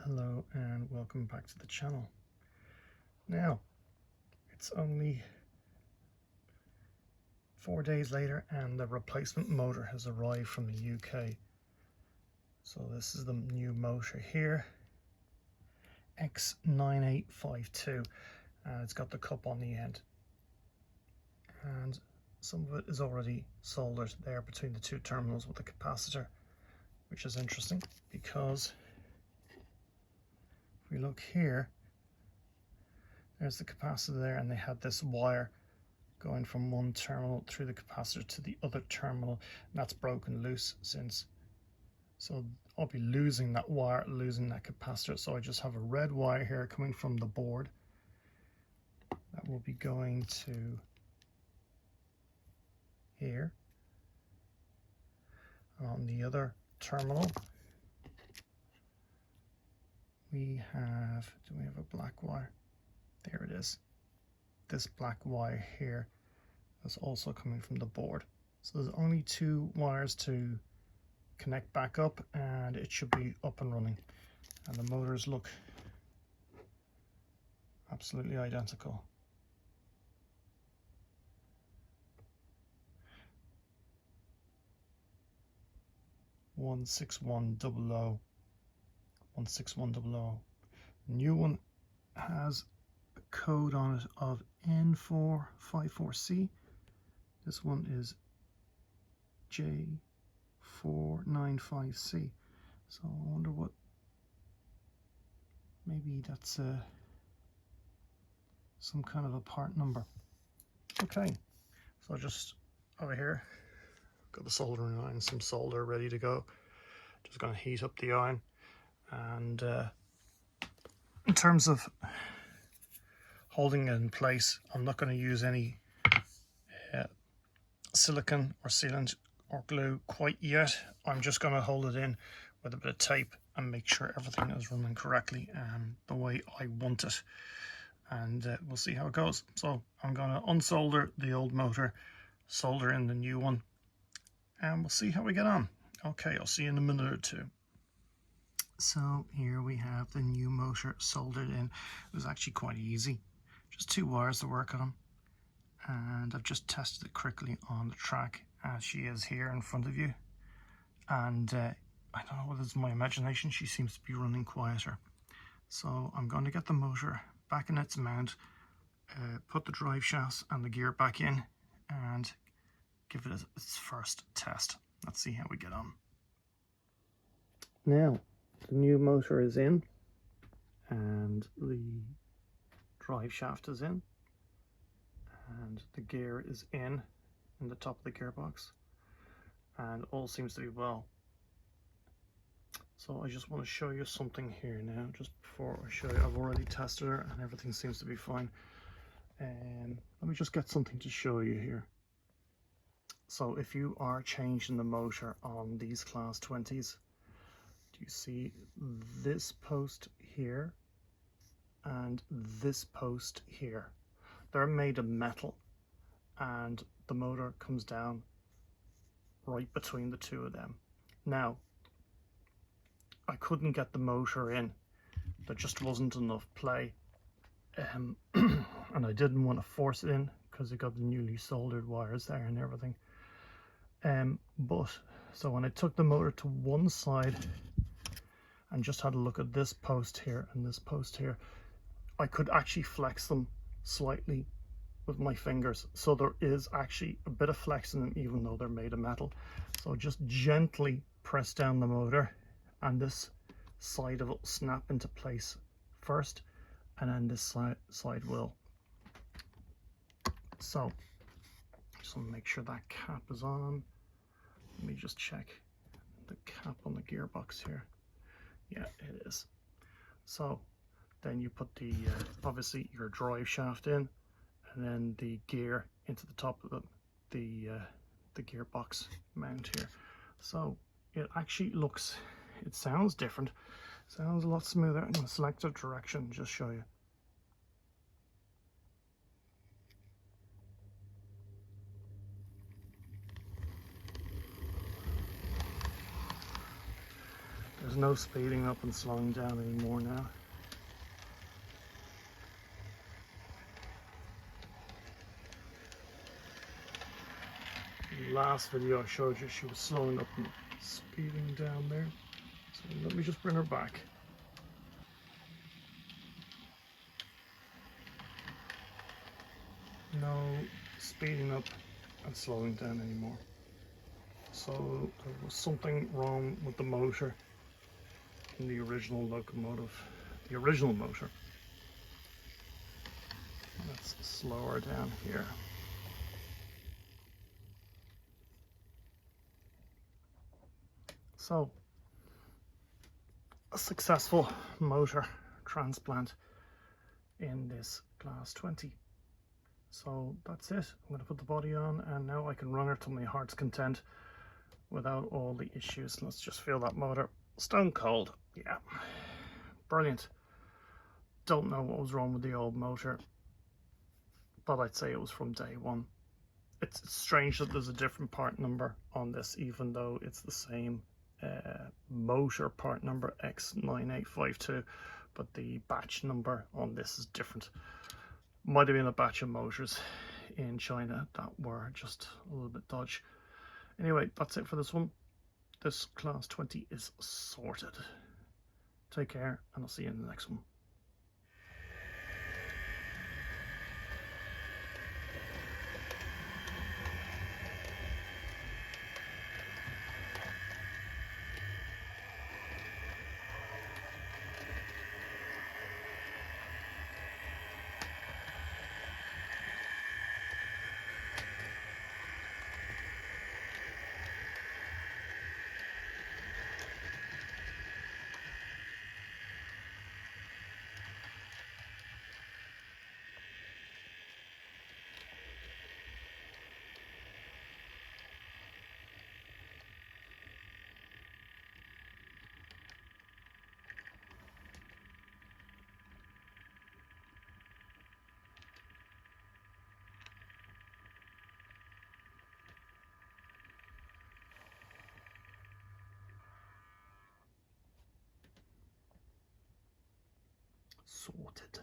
Hello and welcome back to the channel. Now, it's only 4 days later and the replacement motor has arrived from the UK. So this is the new motor here, X9852, and it's got the cup on the end. And some of it is already soldered there between the two terminals with the capacitor, which is interesting because if we look here, there's the capacitor there, and they had this wire going from one terminal through the capacitor to the other terminal, and that's broken loose since. So I'll be losing that wire, losing that capacitor. So I just have a red wire here coming from the board that will be going to here. And on the other terminal, do we have a black wire? There it is. This black wire here is also coming from the board. So there's only two wires to connect back up and it should be up and running. And the motors look absolutely identical. (16100). The new one has a code on it of N454C. This one is J495C. So I wonder what, maybe that's some kind of a part number. Okay, so just over here, got the soldering iron, some solder ready to go. Just going to heat up the iron. And in terms of holding it in place, I'm not going to use any silicone or sealant or glue quite yet. I'm just going to hold it in with a bit of tape and make sure everything is running correctly and the way I want it, and we'll see how it goes. So I'm going to unsolder the old motor, solder in the new one, and we'll see how we get on. Okay, I'll see you in a minute or two. So here we have the new motor soldered in. It was actually quite easy, just two wires to work on, and I've just tested it quickly on the track as she is here in front of you. And I don't know whether it's my imagination, she seems to be running quieter. So I'm going to get the motor back in its mount, put the drive shafts and the gear back in, and give it its first test. Let's see how we get on. Now, the new motor is in, and the drive shaft is in, and the gear is in the top of the gearbox, and all seems to be well. So I just want to show you something here now, just before I show you. I've already tested her and everything seems to be fine. And let me just get something to show you here. So if you are changing the motor on these class 20s, do you see this post here and this post here? They're made of metal, and the motor comes down right between the two of them. Now, I couldn't get the motor in. There just wasn't enough play. And I didn't want to force it in because it got the newly soldered wires there and everything. So when I took the motor to one side and just had a look at this post here and this post here, I could actually flex them slightly with my fingers. So there is actually a bit of flex in them even though they're made of metal. So just gently press down the motor and this side of it will snap into place first, and then this side will. So just want to make sure that cap is on. Let me just check the cap on the gearbox here. Yeah, it is. So then you put the obviously your drive shaft in, and then the gear into the top of the gearbox mount here. So it actually looks, it sounds different. Sounds a lot smoother. I'm going to select a direction and just show you. There's no speeding up and slowing down anymore now. In the last video I showed you, she was slowing up and speeding down there. So let me just bring her back. No speeding up and slowing down anymore. So there was something wrong with the motor in the original locomotive, the original motor. Let's slow her down here. So, a successful motor transplant in this Class 20. So that's it. I'm going to put the body on and now I can run her to my heart's content without all the issues. Let's just feel that motor. Stone cold. Yeah. Brilliant. Don't know what was wrong with the old motor, but I'd say it was from day one. It's strange that there's a different part number on this, even though it's the same motor part number X9852, but the batch number on this is different. Might have been a batch of motors in China that were just a little bit dodgy. Anyway, that's it for this one. This Class 20 is sorted. Take care, and I'll see you in the next one. Sorted.